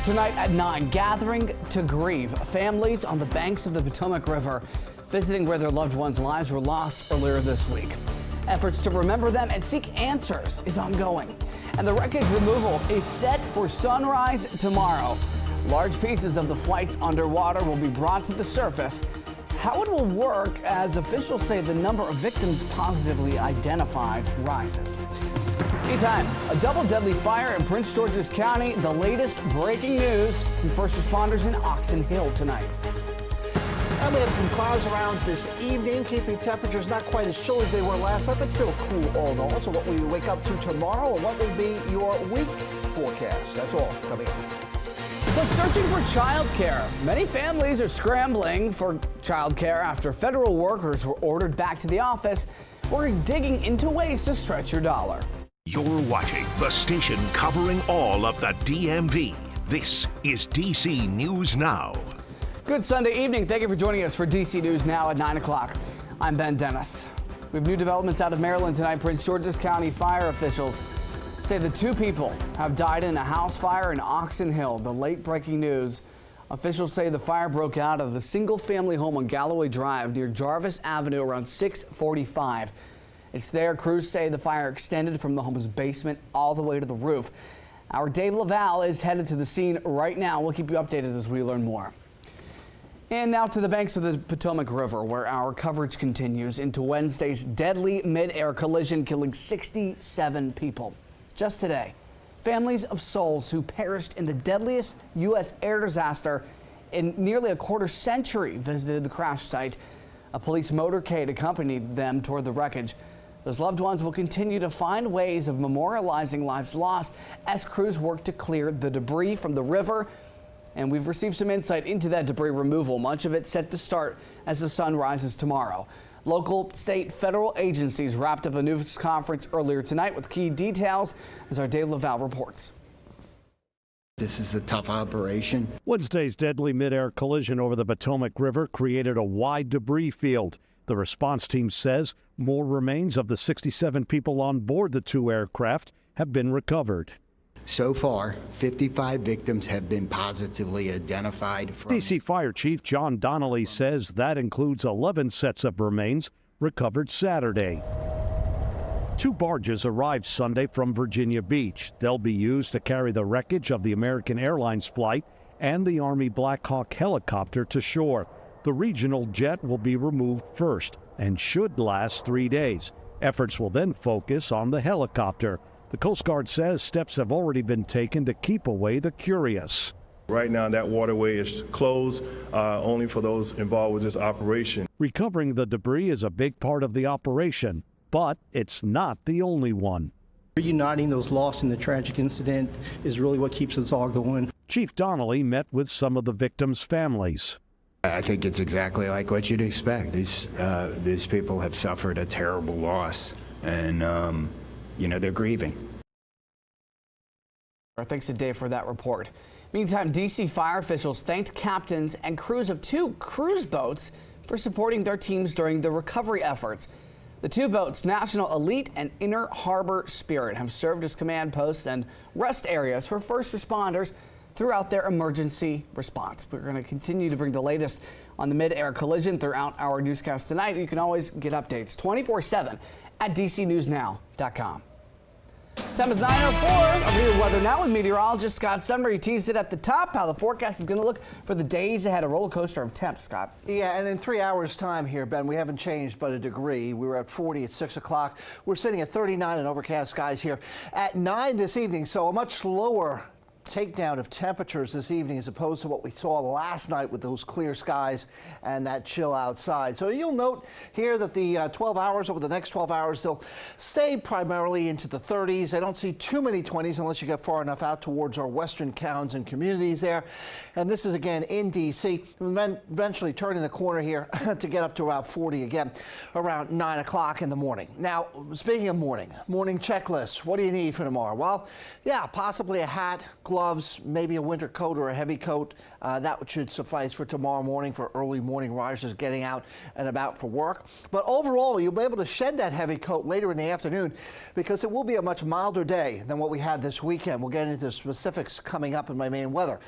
Tonight at 9, gathering to grieve. Families on the banks of the Potomac River visiting where their loved ones' lives were lost earlier this week. Efforts to remember them and seek answers is ongoing. And the wreckage removal is set for sunrise tomorrow. Large pieces of the flights underwater will be brought to the surface. How it will work, as officials say the number of victims positively identified rises. Meantime, a double deadly fire in Prince George's County. The latest breaking news from first responders in Oxon Hill tonight. And we have some clouds around this evening, keeping temperatures not quite as chilly as they were last night, but still cool all in all. So what will you wake up to tomorrow, and what will be your week forecast? That's all coming up. But searching for childcare. Many families are scrambling for childcare after federal workers were ordered back to the office. We're digging into ways to stretch your dollar. You're watching the station covering all of the DMV. This is DC News Now. Good Sunday evening. Thank you for joining us for DC News Now at 9 o'clock. I'm Ben Dennis. We have new developments out of Maryland tonight. Prince George's County fire officials say the 2 people have died in a house fire in Oxon Hill. The late breaking news. Officials say the fire broke out of the single-family home on Galloway Drive near Jarvis Avenue around 6:45. It's there crews say the fire extended from the home's basement all the way to the roof. Our Dave Laval is headed to the scene right now. We'll keep you updated as we learn more. And now to the banks of the Potomac River, where our coverage continues into Wednesday's deadly mid-air collision, killing 67 people. Just today, families of souls who perished in the deadliest U.S. air disaster in nearly a quarter century visited the crash site. A police motorcade accompanied them toward the wreckage. Those loved ones will continue to find ways of memorializing lives lost as crews work to clear the debris from the river. And we've received some insight into that debris removal, much of it set to start as the sun rises tomorrow. Local, state, federal agencies wrapped up a news conference earlier tonight with key details, as our Dave Laval reports. This is a tough operation. Wednesday's deadly mid-air collision over the Potomac River created a wide debris field. The response team says more remains of the 67 people on board the 2 aircraft have been recovered. So far, 55 victims have been positively identified. DC Fire Chief John Donnelly says that includes 11 sets of remains recovered Saturday. 2 barges arrived Sunday from Virginia Beach. They'll be used to carry the wreckage of the American Airlines flight and the Army Black Hawk helicopter to shore. The regional jet will be removed first and should last 3 days. Efforts will then focus on the helicopter. The Coast Guard says steps have already been taken to keep away the curious. Right now, that waterway is closed only for those involved with this operation. Recovering the debris is a big part of the operation, but it's not the only one. Reuniting those lost in the tragic incident is really what keeps us all going. Chief Donnelly met with some of the victims' families. I think it's exactly like what you'd expect. These people have suffered a terrible loss, and they're grieving. Thanks to Dave for that report. Meantime, DC fire officials thanked captains and crews of 2 cruise boats for supporting their teams during the recovery efforts. The 2 boats, National Elite and Inner Harbor Spirit, have served as command posts and rest areas for first responders throughout their emergency response. We're going to continue to bring the latest on the mid-air collision throughout our newscast tonight. You can always get updates 24/7 at DCNewsNow.com. Time is 9:04. Over your weather now with meteorologist Scott Sunbury. Teased it at the top how the forecast is going to look for the days ahead. A roller coaster of temps, Scott. Yeah, and in 3 hours time here, Ben, we haven't changed but a degree. We were at 40 at 6 o'clock. We're sitting at 39 in overcast skies here at 9 this evening, so a much slower takedown of temperatures this evening as opposed to what we saw last night with those clear skies and that chill outside. So you'll note here that the 12 hours, over the next 12 hours, they'll stay primarily into the 30s. I don't see too many 20s unless you get far enough out towards our western towns and communities there. And this is again in DC, eventually turning the corner here to get up to about 40 again around 9 o'clock in the morning. Now, speaking of morning checklist, what do you need for tomorrow? Well, yeah, possibly a hat, gloves, gloves, maybe a winter coat or a heavy coat. That should suffice for tomorrow morning for early morning risers getting out and about for work. But overall, you'll be able to shed that heavy coat later in the afternoon because it will be a much milder day than what we had this weekend. We'll get into specifics coming up in my main weather.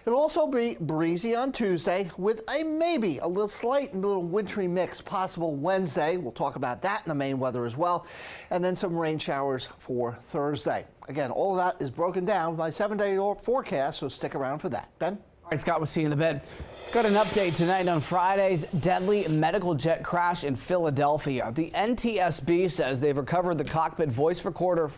It'll also be breezy on Tuesday with a maybe a little slight and little wintry mix possible Wednesday. We'll talk about that in the main weather as well. And then some rain showers for Thursday. Again, all of that is broken down by 7-day forecast, so stick around for that. Ben? All right, Scott, we'll see you in a bit. Got an update tonight on Friday's deadly medical jet crash in Philadelphia. The NTSB says they've recovered the cockpit voice recorder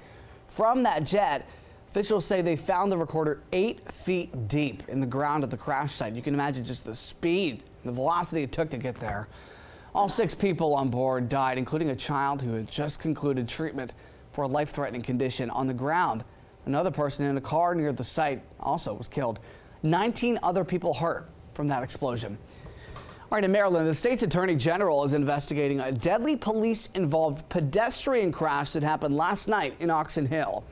from that jet. Officials say they found the recorder 8 feet deep in the ground at the crash site. You can imagine just the speed and the velocity it took to get there. All 6 people on board died, including a child who had just concluded treatment for a life-threatening condition on the ground. Another person in a car near the site also was killed. 19 other people hurt from that explosion. All right, in Maryland, the state's attorney general is investigating a deadly police-involved pedestrian crash that happened last night in Oxon Hill.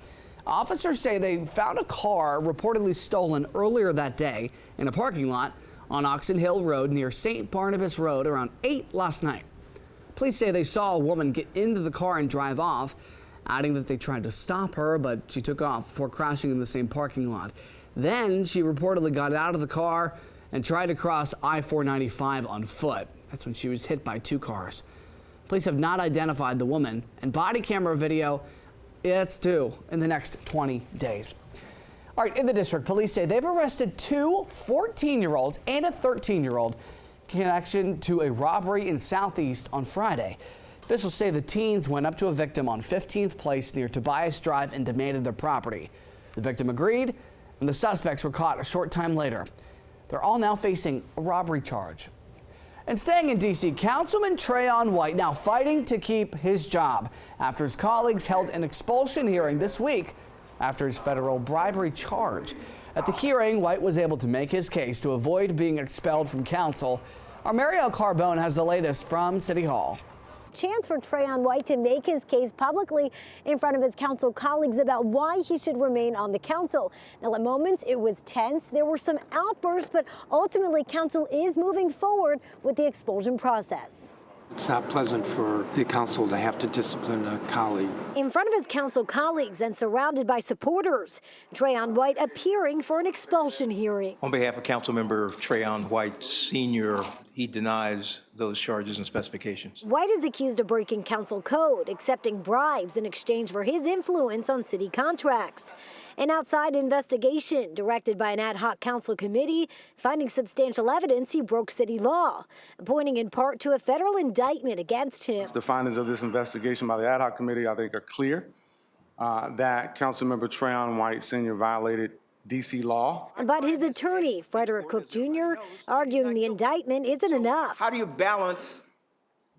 Officers say they found a car reportedly stolen earlier that day in a parking lot on Oxon Hill Road near St. Barnabas Road around 8 last night. Police say they saw a woman get into the car and drive off, adding that they tried to stop her, but she took off before crashing in the same parking lot. Then she reportedly got out of the car and tried to cross I-495 on foot. That's when she was hit by 2 cars. Police have not identified the woman, and body camera video, it's due in the next 20 days. All right, in the district, police say they've arrested 2 14-year-olds and a 13-year-old in connection to a robbery in Southeast on Friday. Officials say the teens went up to a victim on 15th Place near Tobias Drive and demanded their property. The victim agreed, and the suspects were caught a short time later. They're all now facing a robbery charge. And staying in D.C., Councilman Trayon White now fighting to keep his job after his colleagues held an expulsion hearing this week after his federal bribery charge. At the hearing, White was able to make his case to avoid being expelled from council. Our Marielle Carbone has the latest from City Hall. Chance for Trayon White to make his case publicly in front of his council colleagues about why he should remain on the council. Now, at moments, it was tense. There were some outbursts, but ultimately, council is moving forward with the expulsion process. It's not pleasant for the council to have to discipline a colleague. In front of his council colleagues and surrounded by supporters, Trayon White appearing for an expulsion hearing. On behalf of Councilmember Trayon White Sr., he denies those charges and specifications. White is accused of breaking council code, accepting bribes in exchange for his influence on city contracts. An outside investigation directed by an ad hoc council committee finding substantial evidence he broke city law, pointing in part to a federal indictment against him. The findings of this investigation by the ad hoc committee, I think, are clear that Councilmember Trayon White Sr. violated D.C. law. But his attorney, Frederick Cook Jr., arguing the indictment isn't enough. How do you balance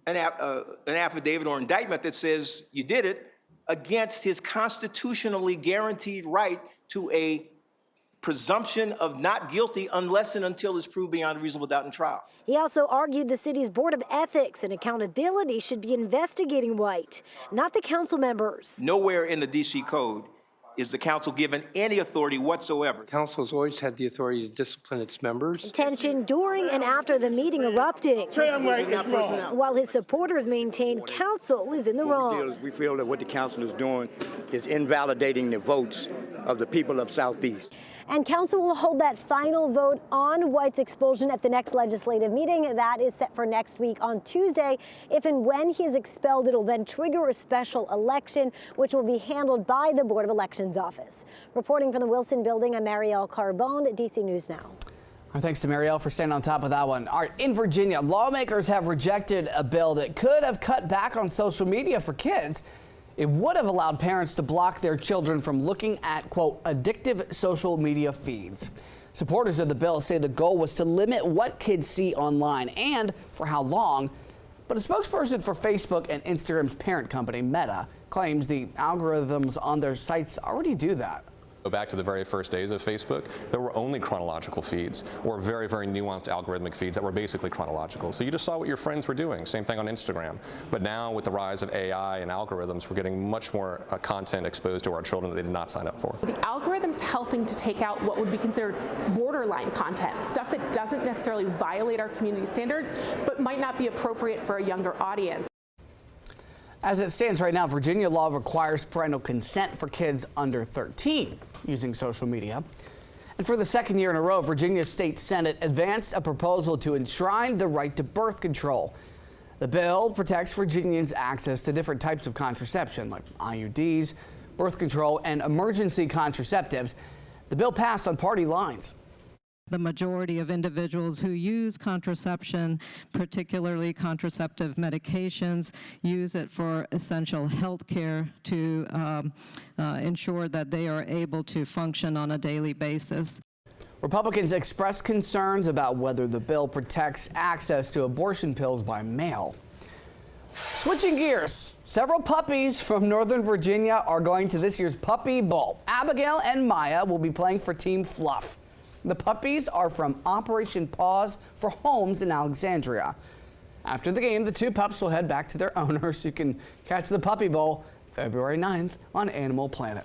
an affidavit or indictment that says you did it against his constitutionally guaranteed right to a presumption of not guilty unless and until it's proved beyond a reasonable doubt in trial? He also argued the city's Board of Ethics and Accountability should be investigating White, not the council members. Nowhere in the D.C. Code is the council given any authority whatsoever. Council has always had the authority to discipline its members. Tension during and after the meeting erupting, while his supporters maintain council is in the wrong. We feel that what the council is doing is invalidating the votes of the people of Southeast. And council will hold that final vote on White's expulsion at the next legislative meeting. That is set for next week on Tuesday. If and when he is expelled, it'll then trigger a special election, which will be handled by the Board of Elections office. Reporting from the Wilson Building, I'm Marielle Carbone, DC News Now. Our thanks to Marielle for staying on top of that one. All right, in Virginia, lawmakers have rejected a bill that could have cut back on social media for kids. It would have allowed parents to block their children from looking at, quote, addictive social media feeds. Supporters of the bill say the goal was to limit what kids see online and for how long. But a spokesperson for Facebook and Instagram's parent company, Meta, claims the algorithms on their sites already do that. Go back to the very first days of Facebook, there were only chronological feeds, or very, very nuanced algorithmic feeds that were basically chronological. So you just saw what your friends were doing. Same thing on Instagram. But now with the rise of AI and algorithms, we're getting much more content exposed to our children that they did not sign up for. The algorithm's helping to take out what would be considered borderline content, stuff that doesn't necessarily violate our community standards, but might not be appropriate for a younger audience. As it stands right now, Virginia law requires parental consent for kids under 13 using social media. And for the second year in a row, Virginia's state Senate advanced a proposal to enshrine the right to birth control. The bill protects Virginians' access to different types of contraception like IUDs, birth control, and emergency contraceptives. The bill passed on party lines. The majority of individuals who use contraception, particularly contraceptive medications, use it for essential health care to ensure that they are able to function on a daily basis. Republicans expressed concerns about whether the bill protects access to abortion pills by mail. Switching gears, several puppies from Northern Virginia are going to this year's Puppy Bowl. Abigail and Maya will be playing for Team Fluff. The puppies are from Operation Paws for Homes in Alexandria. After the game, the two pups will head back to their owners. You can catch the Puppy Bowl February 9th on Animal Planet.